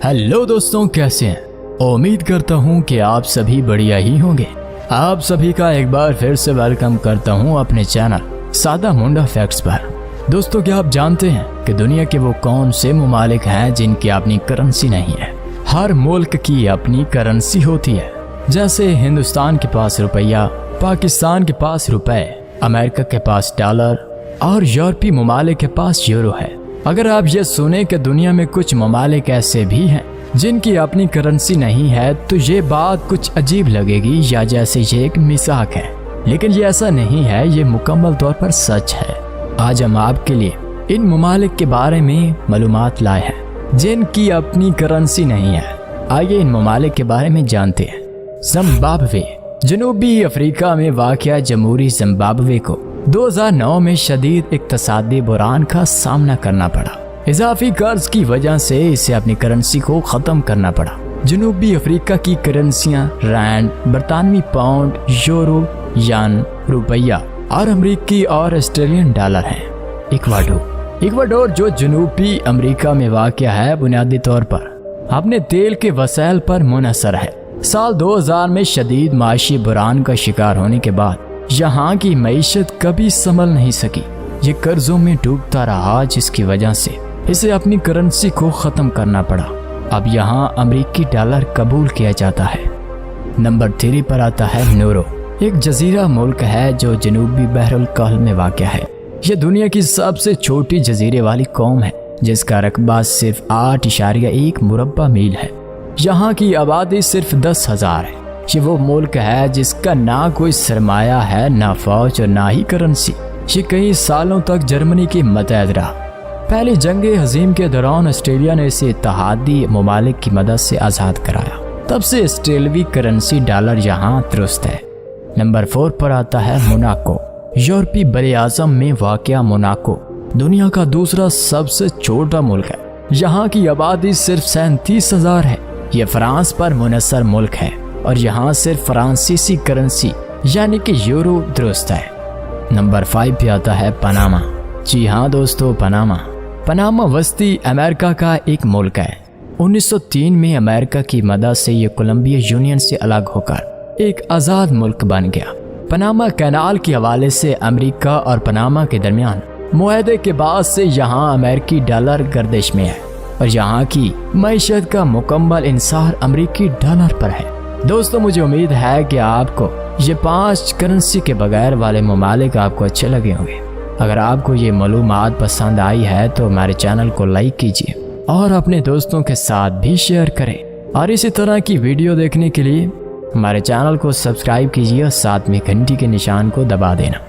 Hello दोस्तों, कैसे हैं? उम्मीद करता हूं कि आप सभी बढ़िया ही होंगे। आप सभी का एक बार फिर से वेलकम करता हूं अपने चैनल सादा मुंडा फैक्ट्स पर। दोस्तों, क्या आप जानते हैं कि दुनिया के वो कौन से ममालिक हैं जिनकी अपनी करेंसी नहीं है? हर मुल्क की अपनी करेंसी होती है। जैसे हिंदुस्तान के पास रुपया, पाकिस्तान के पास रुपए, अमेरिका के पास डॉलर और यूरोपीय ममालिक के पास यूरो है। अगर आप ये सुने कि दुनिया में कुछ ममालिक ऐसे भी हैं जिनकी अपनी करेंसी नहीं है, तो ये बात कुछ अजीब लगेगी या जैसे ये एक मजाक है, लेकिन ये ऐसा नहीं है, ये मुकम्मल तौर पर सच है। आज हम आपके लिए इन ममालिक के बारे में मालूमात लाए हैं जिनकी अपनी करेंसी नहीं है। आइए इन ममालिक के बारे में जानते हैं। जिम्बाब्वे। जनूबी अफ्रीका में वाक़या जमहूरी जिम्बाब्वे को 2009 में शदीद इक्तसादी बुरान का सामना करना पड़ा। इजाफी कर्ज की वजह से इसे अपनी करेंसी को ख़त्म करना पड़ा। जनूबी अफ्रीका की करेंसियां रैंड, बरतानवी पाउंड, यूरो, यान, रुपया और अमरीकी और ऑस्ट्रेलियन डॉलर हैं। इक्वाडोर जो जनूबी अमरीका में वाक़या है, बुनियादी तौर पर अपने तेल के वसाइल पर मुनहसर है। साल 2000 में शदीद माशी बुरान का शिकार होने के बाद यहाँ की मईशत कभी संभल नहीं सकी। ये कर्जों में डूबता रहा, जिसकी वजह से इसे अपनी करेंसी को ख़त्म करना पड़ा। अब यहाँ अमरीकी डॉलर कबूल किया जाता है। नंबर 3 पर आता है नूरो। एक जजीरा मुल्क है जो जनूबी बहरुल कहल में वाक़या है। ये दुनिया की सबसे छोटी जजीरे वाली कौम है जिसका रकबा सिर्फ 8.1 मुरब्बा मील है। यहाँ की आबादी सिर्फ 10,000 है। ये वो मुल्क है जिसका ना कोई सरमाया है, ना फौज और ना ही करेंसी। ये कई सालों तक जर्मनी के मतहत रहा। पहली जंग हजीम के दौरान ऑस्ट्रेलिया ने इसे इत्तेहादी ममालिक की मदद से आज़ाद कराया। तब से ऑस्ट्रेलवी करेंसी डॉलर यहाँ दुरुस्त है। नंबर 4 पर आता है मोनाको। यूरोपीय बरे-आज़म में वाक़या मोनाको दुनिया का दूसरा सबसे छोटा मुल्क है। यहाँ की आबादी सिर्फ 37,000 है। ये फ्रांस पर मुनहसर मुल्क है और यहाँ सिर्फ फ्रांसीसी करेंसी यानी कि यूरो दुरुस्त है। नंबर 5 पे आता है पनामा। जी हाँ दोस्तों, पनामा वस्ती अमेरिका का एक मुल्क है। 1903 में अमेरिका की मदद से ये कोलंबिया यूनियन से अलग होकर एक आज़ाद मुल्क बन गया। पनामा कैनाल के हवाले से अमेरिका और पनामा के दरमियान मुआहदे के बाद से यहाँ अमेरिकी डॉलर गर्दिश में है और यहाँ की मईशत का मुकम्मल इंसार अमेरिकी डॉलर पर है। दोस्तों, मुझे उम्मीद है कि आपको ये 5 करेंसी के बगैर वाले ममालिक आपको अच्छे लगे होंगे। अगर आपको ये मालूमात पसंद आई है तो हमारे चैनल को लाइक कीजिए और अपने दोस्तों के साथ भी शेयर करें। और इसी तरह की वीडियो देखने के लिए हमारे चैनल को सब्सक्राइब कीजिए और साथ में घंटी के निशान को दबा देना।